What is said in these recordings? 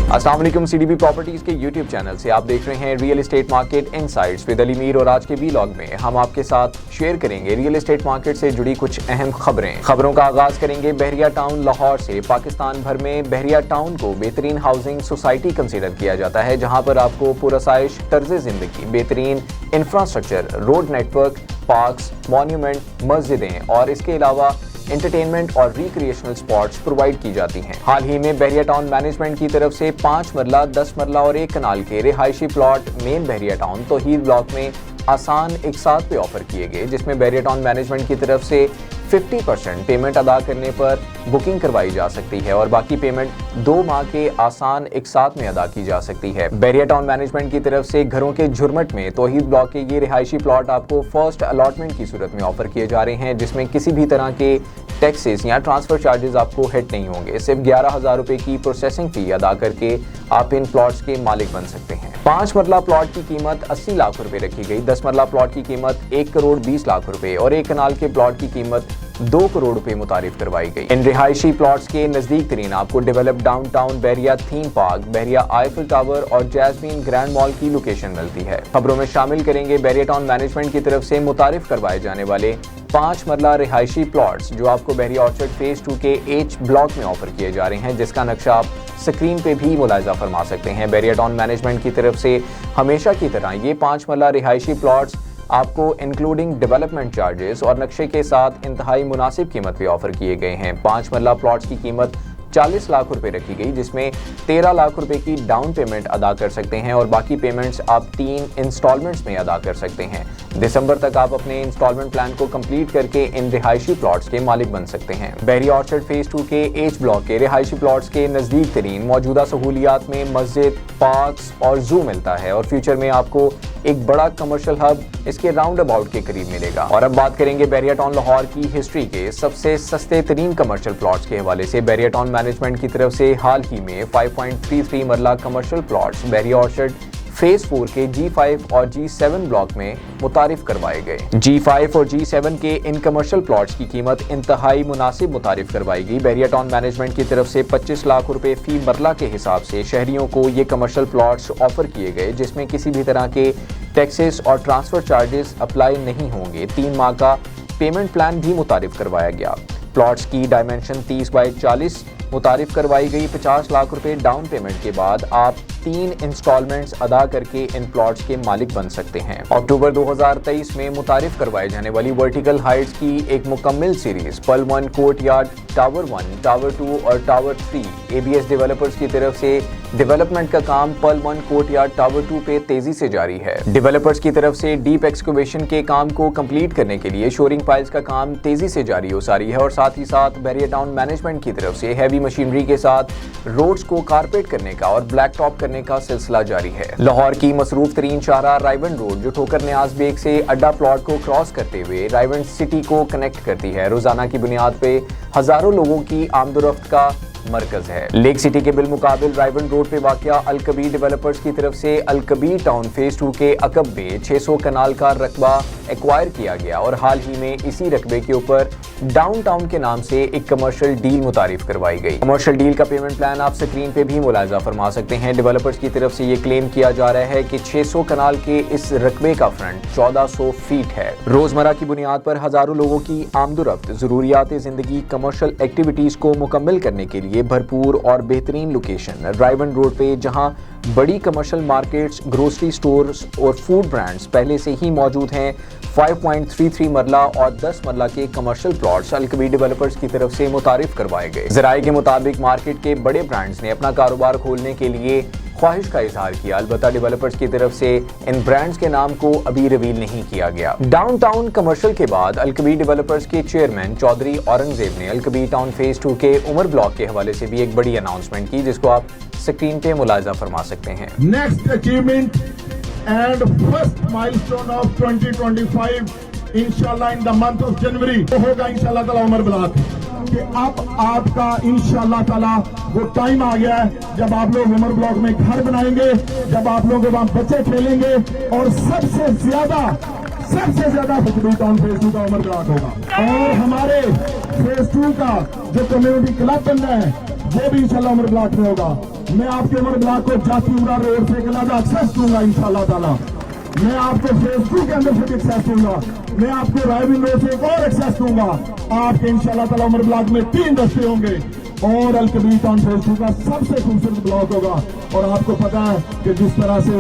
अस्सलाम वालेकुम, CDB properties के यूट्यूब चैनल से आप देख रहे हैं real estate market insights with Ali Mir. और आज के व्लॉग में हम आपके साथ शेयर करेंगे रियल एस्टेट मार्केट से जुड़ी कुछ अहम खबरों का आगाज करेंगे बहरिया टाउन लाहौर से। पाकिस्तान भर में बहरिया टाउन को बेहतरीन हाउसिंग सोसाइटी कंसीडर किया जाता है, जहां पर आपको पुरसाइश तर्ज जिंदगी, बेहतरीन infrastructure, road network, parks, monument, मस्जिदें और इसके अलावा एंटरटेनमेंट और रिक्रिएशनल स्पॉट्स प्रोवाइड की जाती हैं। हाल ही में बहरिया टाउन मैनेजमेंट की तरफ से 5 मरला, 10 मरला और 1 कनाल के रिहायशी प्लॉट मेन बहरिया टाउन तौहीद ब्लॉक में आसान एक साथ पे ऑफर किए गए, जिसमें बहरिया टाउन मैनेजमेंट की तरफ से 50% पेमेंट अदा करने पर बुकिंग करवाई जा सकती है और बाकी पेमेंट 2 माह के आसान एक साथ में अदा की जा सकती है। बहरिया टाउन मैनेजमेंट की तरफ से घरों के झुरमट में तौहीद ब्लॉक के ये रिहायशी प्लॉट आपको फर्स्ट अलॉटमेंट की सूरत में ऑफर किए जा रहे हैं, जिसमें किसी भी तरह के टैक्सेस या ट्रांसफर चार्जेस आपको हिट नहीं होंगे। सिर्फ 11,000 रुपए की प्रोसेसिंग फी अदा करके आप इन प्लॉट्स के मालिक बन सकते हैं। 5 मरला प्लॉट की कीमत 80 लाख रुपए रखी गई, 10 मरला प्लॉट की कीमत 1 करोड़ 20 लाख रुपए और 1 कनाल के प्लॉट की कीमत 2 करोड़ रुपए मुतारिफ करवाई गई। इन रिहायशी प्लॉट्स के नजदीक तरीन आपको डेवलप डाउनटाउन बहरिया थीम पार्क, बहरिया आईफिल टावर और जैस्मीन ग्रैंड मॉल की लोकेशन मिलती है। खबरों में शामिल करेंगे बहरिया टाउन मैनेजमेंट की तरफ से मुतारिफ करवाए जाने वाले 5 मरला रिहायशी प्लॉट्स जो आपको बहरिया ऑर्चर्ड फेज 2 के H ब्लॉक में ऑफर किए जा रहे हैं, जिसका नक्शा आप स्क्रीन पे भी मुलाहिजा फरमा सकते हैं। बहरिया टाउन मैनेजमेंट की तरफ से हमेशा की तरह ये 5 मरला रिहायशी प्लॉट्स आपको इंक्लूडिंग डेवलपमेंट चार्जेस और नक्शे के साथ इंतहाई मुनासिब कीमत पे ऑफर किए गए हैं। 5 मरला प्लॉट्स की कीमत 40 लाख रुपए रखी गई, जिसमें 13 लाख रुपए की डाउन पेमेंट अदा कर सकते हैं और बाकी पेमेंट्स आप 3 इंस्टॉलमेंट्स में अदा कर सकते हैं। दिसंबर तक आप अपने इंस्टॉलमेंट प्लान को कंप्लीट करके इन रिहायशी प्लॉट्स के मालिक बन सकते हैं। बहरिया ऑर्चर्ड फेज 2 के H ब्लॉक के रिहायशी प्लॉट्स के नजदीक तरीन मौजूदा सहूलियात में मस्जिद, पार्क्स और जू मिलता है और फ्यूचर में आपको एक बड़ा कमर्शियल हब इसके राउंड अबाउट के करीब मिलेगा। और अब बात करेंगे बहरिया टाउन लाहौर की हिस्ट्री के सबसे सस्ते तरीन कमर्शियल प्लॉट्स के हवाले से। बहरिया टाउन मैनेजमेंट की तरफ से हाल ही में 5.33 मरला कमर्शियल प्लॉट्स बहरिया ऑर्चर्ड फेज 4 के G5 और G7 ब्लॉक में मुतारिफ करवाए गए। G5 और G7 के इन कमर्शियल प्लॉट्स की कीमत इंतहाई मुनासिब मुतारिफ करवाई गई। बहरिया टाउन मैनेजमेंट की तरफ से 25 लाख रुपए फी मरला के हिसाब से शहरियों को ये कमर्शियल प्लॉट्स ऑफर किए गए, जिसमें किसी भी तरह के टैक्सेस और ट्रांसफर चार्जेस अप्लाई नहीं होंगे। 3 माह का पेमेंट प्लान भी मुतारिफ करवाया गया। प्लॉट्स की डायमेंशन 30 बाई 40 मुतारिफ करवाई गई। 50 लाख रुपए डाउन पेमेंट के बाद आप 3 इंस्टॉलमेंट्स अदा करके इन प्लॉट्स के मालिक बन सकते हैं। अक्टूबर 2023 में मुतारिफ करवाए जाने वाली वर्टिकल हाइट्स की एक मुकम्मल सीरीज पल 1 कोर्टयार्ड, टावर 1, टावर 2 और टावर 3 ABS डेवलपर्स की तरफ से डेवलपमेंट का काम पल 1 कोर्टयार्ड, टावर 2 पे तेजी से जारी है। डेवलपर्स की तरफ से डीप एक्सकवेशन के काम को कंप्लीट करने के लिए शोरिंग पाइल्स का काम तेजी से जारी हो सारी है और साथ ही साथ बहरिया टाउन मैनेजमेंट की तरफ से हैवी मशीनरी के साथ रोड्स को कारपेट करने का और ब्लैक टॉप करने का सिलसिला जारी है। लाहौर की मसरूफ तरीन शाहराह रायवन रोड जो ठोकर न्याज बेग से अड्डा प्लॉट को क्रॉस करते हुए रायवन सिटी को कनेक्ट करती है, रोजाना की बुनियाद पे हजारों लोगों की आमदोरफ्त का मरकज है। लेक सिटी के बिलमुकाबिल रायवन रोड पे वाक़या अलकबीर डेवलपर्स की तरफ से अलकबीर टाउन फेज 2 के अकब में 600 कनाल का रकबा एक्वायर किया गया और हाल ही में इसी रकबे के ऊपर डाउनटाउन के नाम से एक कमर्शियल डील मुतारिफ करवाई गई। कमर्शियल डील का पेमेंट प्लान आप स्क्रीन पे भी मुलाहिजा फरमा सकते हैं। डेवलपर्स की तरफ से ये क्लेम किया जा रहा है कि 600 कनाल के इस रकबे का फ्रंट 1400 फीट है। रोजमर्रा की बुनियाद पर हजारों लोगों की आमदोरफ्त, जरूरियात जिंदगी, कमर्शियल एक्टिविटीज को मुकम्मल करने के लिए भरपूर और बेहतरीन लोकेशन रायवन रोड पे, जहां बड़ी कमर्शियल मार्केट्स, ग्रोसरी स्टोर्स और फूड ब्रांड्स पहले से ही मौजूद हैं। 5.33 मरला और 10 मरला के कमर्शियल प्लॉट्स अलकबीर डेवलपर्स की तरफ से मुतारिफ करवाए गए। ज़राए के मुताबिक मार्केट के बड़े ब्रांड्स ने अपना कारोबार खोलने के लिए ख्वाहिश का इजहार किया। अलबत्ता डेवलपर्स की तरफ से इन ब्रांड्स के नाम को अभी रिवील नहीं किया गया। डाउनटाउन कमर्शियल के बाद अलकबीर डेवलपर्स के चेयरमैन चौधरी औरंगजेब ने अलकबीर टाउन फेज 2 के उमर ब्लॉक के हवाले से भी एक बड़ी अनाउंसमेंट की, जिसको आप स्क्रीन पे मुलाहिजा फरमा सकते हैं। Next achievement and first milestone of 2025 इंशाल्लाह in the month of January होगा इंशाल्लाह ताला उमर ब्लॉक कि अब आपका इंशाल्लाह ताला वो टाइम आ गया है जब आप लोग उमर ब्लॉक में घर बनाएंगे, जब आप लोग वहाँ बच्चे खेलेंगे और सबसे ज्यादा फुटबॉल टाउन फेज 2 का उमर ब्लॉक होगा। और हमारे फेज 2 का जो कम्युनिटी क्लब बनना है वो भी इंशाल्लाह उमर ब्लॉक में होगा। मैं आपके उमर ब्लॉक को जातीपुरा रोड से एक अलग एक्सेस दूंगा इंशाल्लाह ताला। मैं आपको फेज 2 के अंदर से भी एक्सेस दूंगा। मैं आपको रायविंड रोड से एक और एक्सेस दूंगा। आपके इंशाल्लाह ताला उमर ब्लॉक में 3 दस्ते होंगे और अलकबीर टाउन फेज 2 का सबसे खूबसूरत ब्लॉक होगा। और आपको पता है कि जिस तरह से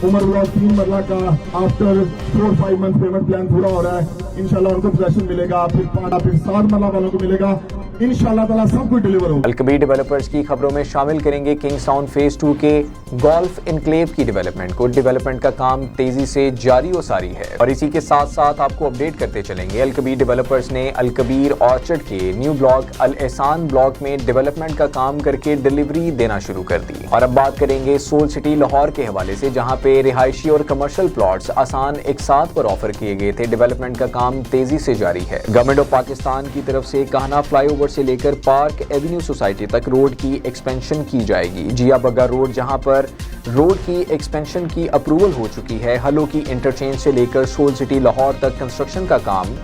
उमर ब्लॉक 3 मरला का आफ्टर 4-5 मंथ पेमेंट प्लान पूरा हो रहा है, इंशाल्लाह उनको पोजेशन मिलेगा, फिर 7 मरला वालों को मिलेगा, इंशाल्लाह ताला सब कुछ डिलीवर होगा। अलकबीर डेवलपर्स की खबरों में शामिल करेंगे किंग्स टाउन फेज 2 के गोल्फ इनक्लेव की डेवलपमेंट को। डेवलपमेंट का काम तेजी से जारी व सारी है और इसी के साथ साथ आपको अपडेट करते चलेंगे। अलकबीर डेवलपर्स ने अलकबीर ऑर्चर्ड के न्यू ब्लॉक अल एहसान ब्लॉक में डेवलपमेंट का काम करके डिलीवरी देना शुरू कर दी। और अब बात करेंगे सोल सिटी लाहौर के हवाले से, जहां पे रिहायशी और कमर्शियल प्लॉट्स आसान एक साथ पर ऑफर किए गए थे। डेवलपमेंट का काम तेजी से जारी है। गवर्नमेंट ऑफ पाकिस्तान की तरफ से काहना फ्लाईओवर से लेकर पार्क एवेन्यू सोसाइटी तक रोड की एक्सपेंशन की जाएगी। जिया बग्गा रोड, जहां पर रोड की एक्सपेंशन की अप्रूवल हो चुकी है, हलो की इंटरचेंज से लेकर सोल सिटी लाहौर तक कंस्ट्रक्शन का काम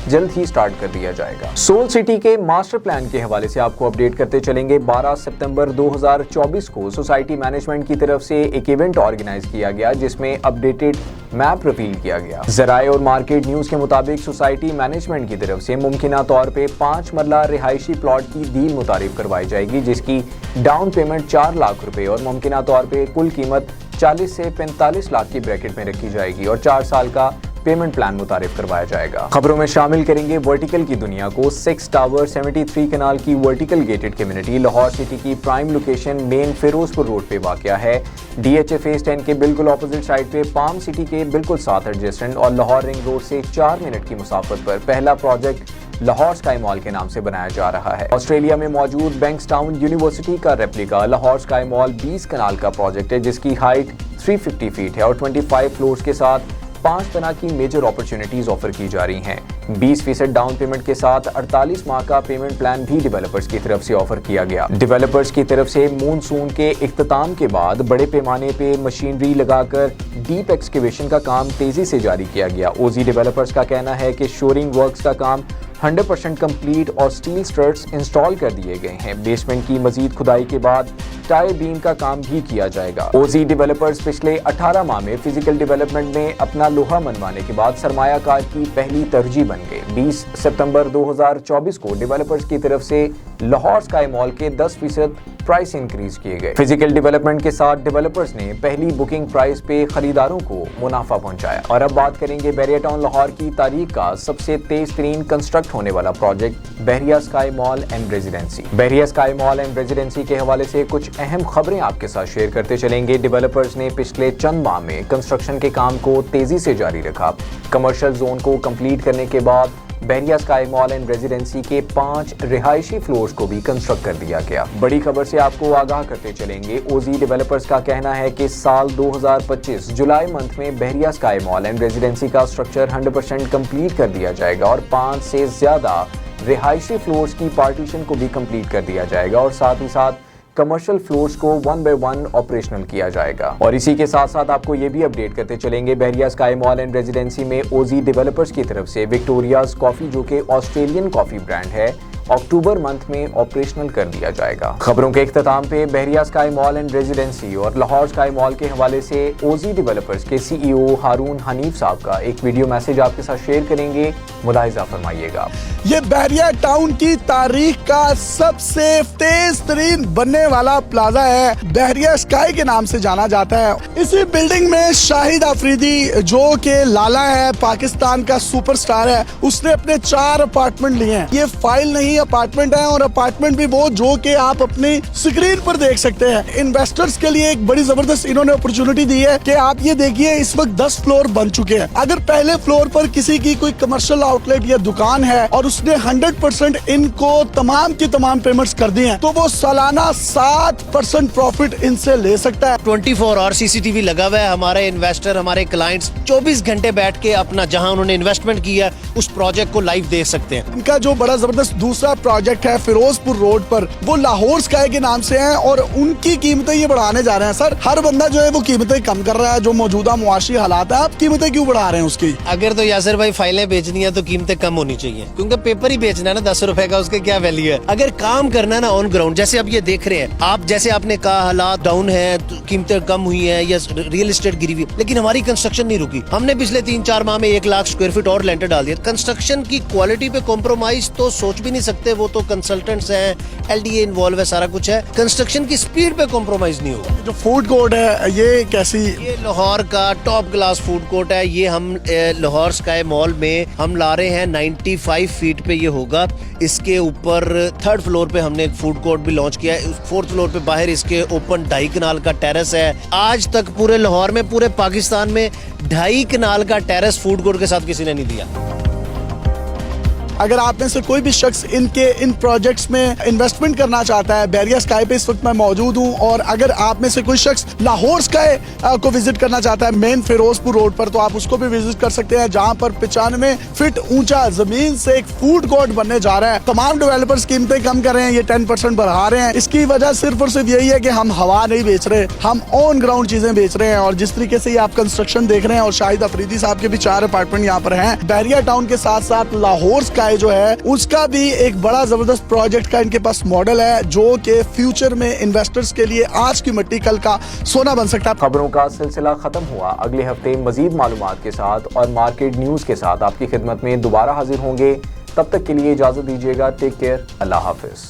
जल्द ही स्टार्ट कर दिया जाएगा। सोल सिटी के मास्टर प्लान के हवाले से आपको अपडेट करते चलेंगे। 12 सितंबर 2024 को सोसाइटी मैनेजमेंट की तरफ से एक इवेंट ऑर्गेनाइज किया गया जिसमें अपडेटेड मैप रिवील किया गया। ज़राए और मार्केट न्यूज के मुताबिक सोसाइटी मैनेजमेंट की तरफ से मुमकिना तौर पे 5 मरला रिहायशी प्लॉट की डील मुतारिफ करवाई जाएगी, जिसकी डाउन पेमेंट 4 लाख रुपए और मुमकिना तौर पे कुल कीमत 40 से 45 लाख की ब्रैकेट में रखी जाएगी और 4 साल का पेमेंट प्लान मुतारिफ करवाया जाएगा। खबरों में शामिल करेंगे वर्टिकल की दुनिया को। 6 टावर 73 कनाल की vertical gated community Lahore city की prime location main Ferozepur road पे वाक़या है। DHA फेज 10 के बिल्कुल ऑपोजिट साइड पे पाम सिटी के बिल्कुल साथ एडजेसेंट और लाहौर रिंग रोड से 4 मिनट की मुसाफत पर पहला प्रोजेक्ट लाहौर स्काई मॉल के नाम से बनाया जा रहा है। ऑस्ट्रेलिया में मौजूद बैंक्सटाउन यूनिवर्सिटी का रेप्लिका लाहौर स्काई मॉल 20 कनाल का प्रोजेक्ट है, जिसकी हाइट 350 फीट है और 25 फ्लोर्स के साथ 5 तरह की मेजर अपॉर्चुनिटीज ऑफर की जा रही हैं। 20% डाउन पेमेंट के साथ 48 माह का पेमेंट प्लान भी डेवलपर्स की तरफ से ऑफर किया गया। डेवलपर्स की तरफ से मॉनसून के इख्तिताम के बाद बड़े पैमाने पे मशीनरी लगाकर डीप एक्सकेवेशन का काम तेजी से जारी किया गया। ओजी डेवलपर्स का कहना है कि शोरिंग वर्क्स का काम 100% कंप्लीट और स्टील स्ट्रट्स इंस्टॉल कर दिए गए हैं। बेसमेंट की मजीद खुदाई के बाद टायर बीम का काम भी किया जाएगा। ओजी डेवलपर्स पिछले 18 माह में फिजिकल डेवलपमेंट में अपना लोहा मनवाने के बाद सरमायाकार की पहली तरजीह बन गए। 20 सितंबर 2024 को डेवलपर्स की तरफ से लाहौर स्काई मॉल के 10% प्राइस इंक्रीज किए गए। फिजिकल डेवलपमेंट के साथ डेवलपर्स ने पहली बुकिंग प्राइस पे खरीदारों को मुनाफा पहुंचाया। और अब बात करेंगे बहरिया टाउन लाहौर की तारीख का सबसे तेज तरीन कंस्ट्रक्ट होने वाला project Bahria sky mall and residency. Bahria sky mall and residency के हवाले से कुछ अहम खबरें आपके साथ शेयर करते चलेंगे। डेवलपर्स ने पिछले चंद माह में कंस्ट्रक्शन के काम को तेजी से जारी रखा। कमर्शियल जोन को कंप्लीट करने के बाद बहरिया स्काई मॉल एंड रेजिडेंसी के 5 रिहायशी फ्लोर्स को भी कंस्ट्रक्ट कर दिया गया। बड़ी खबर से आपको आगाह करते चलेंगे। ओजी डेवलपर्स का कहना है कि साल 2025 जुलाई मंथ में बहरिया स्काई मॉल एंड रेजिडेंसी का स्ट्रक्चर 100% कंप्लीट कर दिया जाएगा और 5 से ज्यादा रिहायशी फ्लोर्स की पार्टीशन को भी कंप्लीट कर दिया जाएगा और साथ ही साथ कमर्शियल फ्लोर्स को 1 बाय 1 ऑपरेशनल किया जाएगा। और इसी के साथ साथ आपको ये भी अपडेट करते चलेंगे, बहरिया स्काई मॉल एंड रेजिडेंसी में ओजी डेवलपर्स की तरफ से विक्टोरियाज कॉफी, जो कि ऑस्ट्रेलियन कॉफी ब्रांड है, अक्टूबर मंथ में ऑपरेशनल कर दिया जाएगा। खबरों के इख्तिताम पे बहरिया स्काई मॉल एंड रेजिडेंसी और लाहौर स्काई मॉल के हवाले से ओजी डेवलपर्स के CEO हारून हनीफ साहब का एक वीडियो मैसेज आपके साथ शेयर करेंगे, मुलाहिजा फरमाइएगा। ये बहरिया टाउन की तारीख का सबसे तेज तरीन बनने वाला प्लाजा है, बहरिया स्काई के नाम से जाना जाता है। इसी बिल्डिंग में शाहिद अफरीदी, जो के लाला है, पाकिस्तान का सुपरस्टार है, उसने अपने 4 अपार्टमेंट लिए हैं। ये फाइल नहीं अपार्टमेंट है और अपार्टमेंट भी वो जो कि आप अपनी स्क्रीन पर देख सकते हैं। इन्वेस्टर्स के लिए एक बड़ी जबरदस्त इन्होंने अपॉर्चुनिटी दी है कि आप ये देखिए, इस वक्त 10 फ्लोर बन चुके हैं। अगर पहले फ्लोर पर किसी की कोई कमर्शियल आउटलेट या दुकान है और उसने 100% इनको तमाम की तमाम पेमेंट्स कर दी हैं, तो वो सालाना 7% प्रॉफिट इनसे ले सकता है। 24 आवर CCTV लगा हुआ है। हमारे इन्वेस्टर, हमारे क्लाइंट्स 24 घंटे बैठ के अपना जहां उन्होंने इन्वेस्टमेंट किया उस प्रोजेक्ट को लाइव देख सकते हैं। इनका जो बड़ा जबरदस्त दूसरा दूसरा प्रोजेक्ट है फिरोजपुर रोड पर, वो लाहौर स्काई के नाम से है और उनकी कीमतें ये बढ़ाने जा रहे हैं। सर, हर बंदा जो है वो कीमतें कम कर रहा है, जो मौजूदा मुआशी हालात है, आप कीमतें क्यों बढ़ा रहे हैं उसकी? अगर तो यासिर भाई फाइलें बेचनी है तो कीमतें कम होनी चाहिए, क्योंकि पेपर ही बेचना है ना 10 रुपए का, उसके क्या वैल्यू है। अगर काम करना है ना ऑन ग्राउंड, जैसे अब ये देख रहे हैं आप, जैसे आपने कहा हालात डाउन है, कीमतें कम हुई है या रियल एस्टेट गिरी हुई, लेकिन हमारी कंस्ट्रक्शन नहीं रुकी। हमने पिछले 3-4 माह में 1 लाख स्क्वायर फीट और लेंटर डाल दिया। कंस्ट्रक्शन की क्वालिटी पे कॉम्प्रोमाइज तो सोच भी नहीं सकते, वो तो कंसल्टेंट्स हैं, LDA इन्वॉल्व है, सारा कुछ है। कंस्ट्रक्शन की स्पीड पे कॉम्प्रोमाइज नहीं होगा। जो फूड कोर्ट है ये कैसी? ये लाहौर का टॉप क्लास फूड कोर्ट है। ये हम लाहौर स्काई मॉल में हम ला रहे हैं, 95 फीट पे ये होगा। इसके ऊपर 3rd फ्लोर पे हमने एक फूड कोर्ट भी लॉन्च किया है। 4th फ्लोर पे बाहर इसके ओपन 2.5 कनाल का टेरेस है। आज तक पूरे लाहौर में, पूरे पाकिस्तान में 2.5 कनाल का टेरेस फूड कोर्ट के साथ किसी ने नहीं दिया। अगर आप में से कोई भी शख्स इन प्रोजेक्ट्स में इन्वेस्टमेंट करना चाहता है, बहरिया स्काई पे इस वक्त मैं मौजूद हूं, और अगर आप में से कोई शख्स लाहौर स्काई को विजिट करना चाहता है मेन फिरोजपुर रोड पर, तो आप उसको भी विजिट कर सकते हैं, जहां पर 95 फीट ऊंचा जमीन से एक फूड कोर्ट बनने जा रहा है। तमाम डेवलपर्स कीमतें कम कर रहे हैं, ये 10% बढ़ा रहे हैं। इसकी वजह सिर्फ और सिर्फ यही है कि हम हवा नहीं बेच रहे, हम ऑन ग्राउंड चीजें बेच रहे हैं। और जिस तरीके से ये आप कंस्ट्रक्शन देख रहे हैं, और शाहिद अफरीदी साहब के भी 4 अपार्टमेंट यहाँ पर हैं, बहरिया टाउन के साथ साथ लाहौर स्काई जो है उसका भी एक बड़ा जबरदस्त प्रोजेक्ट का इनके पास मॉडल है, जो कि फ्यूचर में इन्वेस्टर्स के लिए आज की मिट्टी कल का सोना बन सकता है। खबरों का सिलसिला खत्म हुआ। अगले हफ्ते मजीद मालूमात के साथ और मार्केट न्यूज के साथ आपकी खिदमत में दोबारा हाजिर होंगे। तब तक के लिए इजाजत दीजिएगा। Take care. अल्लाह हाफिज।